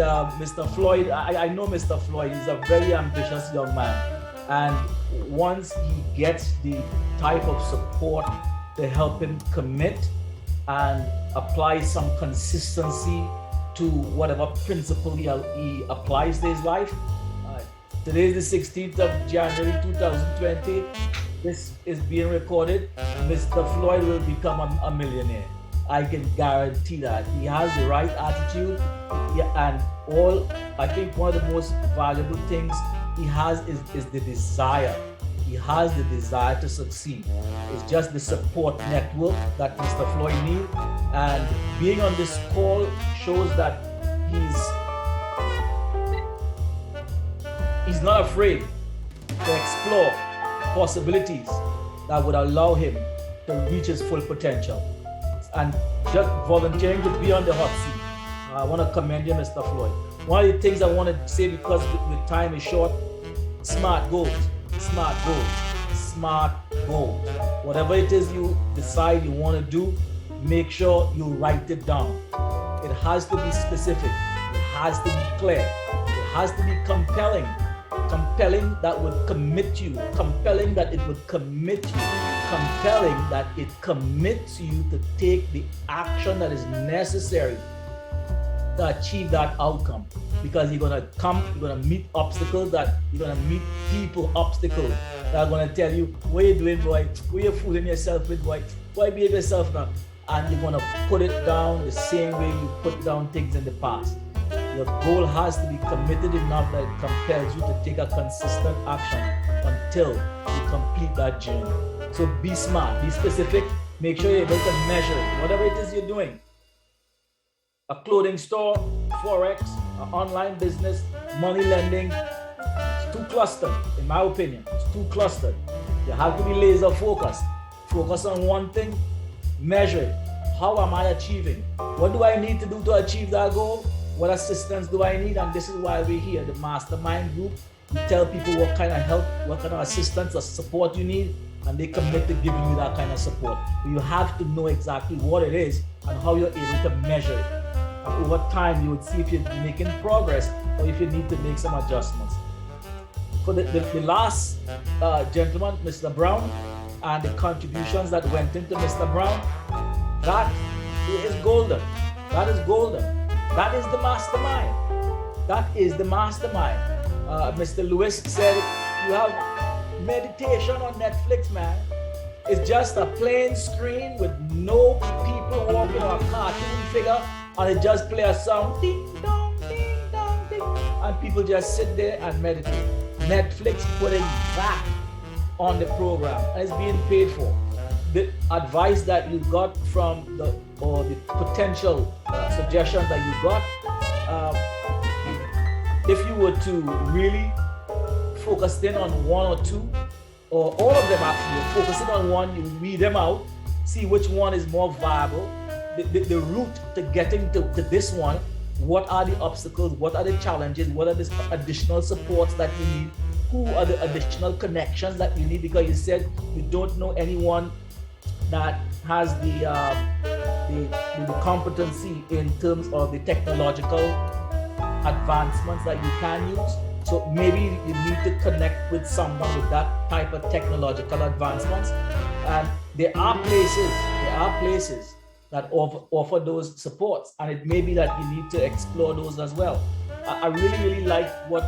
Mr. Floyd, I know Mr. Floyd, he's a very ambitious young man. And once he gets the type of support to help him commit and apply some consistency to whatever principle he applies to his life. Today is the 16th of January 2020. This is being recorded. Mr. Floyd will become a millionaire. I can guarantee that. He has the right attitude, and I think one of the most valuable things he has is the desire. He has the desire to succeed. It's just the support network that Mr. Floyd needs. And being on this call shows that he's not afraid to explore possibilities that would allow him to reach his full potential. And just volunteering to be on the hot seat. I want to commend you, Mr. Floyd. One of the things I want to say, because the time is short, smart goals, smart goals, smart goals. Whatever it is you decide you want to do, make sure you write it down. It has to be specific. It has to be clear. It has to be compelling. Compelling that would commit you. Compelling that it would commit you. Compelling that it commits you to take the action that is necessary to achieve that outcome. Because you're gonna meet obstacles, you're gonna meet obstacles that are gonna tell you, what you doing, boy? What you fooling yourself with, boy? Why behave yourself now? And you're gonna put it down the same way you put down things in the past. Your goal has to be committed enough that it compels you to take a consistent action until you complete that journey. So be smart, be specific, make sure you're able to measure it, whatever it is you're doing. A clothing store, Forex, an online business, money lending, it's too clustered, in my opinion. It's too clustered. You have to be laser focused. Focus on one thing, measure it. How am I achieving? What do I need to do to achieve that goal? What assistance do I need? And this is why we're here, the Mastermind group. We tell people what kind of help, what kind of assistance or support you need, and they commit to giving you that kind of support. But you have to know exactly what it is and how you're able to measure it. And over time, you would see if you're making progress or if you need to make some adjustments. For the last gentleman, Mr. Brown, and the contributions that went into Mr. Brown, that is golden. That is golden. That is the mastermind. That is the mastermind. Mr. Lewis said, you have meditation on Netflix, man. It's just a plain screen with no people walking or a cartoon figure, and it just play a song, ding dong, ding, and people just sit there and meditate. Netflix putting that on the program, and it's being paid for. The advice that you got from the potential suggestions that you got, if you were to really focus in on one or two, or all of them actually, focusing on one, you read them out, see which one is more viable, the route to getting to this one, what are the obstacles, what are the challenges, what are the additional supports that you need, who are the additional connections that you need, because you said you don't know anyone that has the competency in terms of the technological advancements that you can use. So maybe you need to connect with someone with that type of technological advancements. And there are places that offer those supports, and it may be that you need to explore those as well. I really like what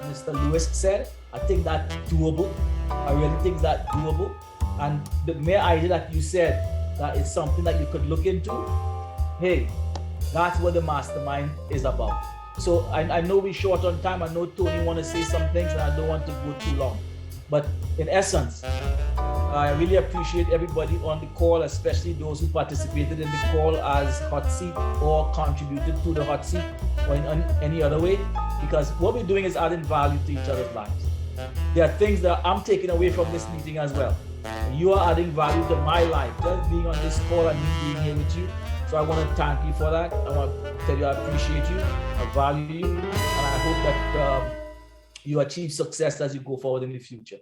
Mr. Lewis said. I think that's doable. I really think that's doable. And the mere idea that you said that is something that you could look into, hey, that's what the mastermind is about. So I know we're short on time. I know Tony wants to say some things, and I don't want to go too long. But in essence, I really appreciate everybody on the call, especially those who participated in the call as hot seat or contributed to the hot seat or in any other way, because what we're doing is adding value to each other's lives. There are things that I'm taking away from this meeting as well. You are adding value to my life, just being on this call and me being here with you. So I want to thank you for that. I want to tell you I appreciate you, I value you, and I hope that you achieve success as you go forward in the future.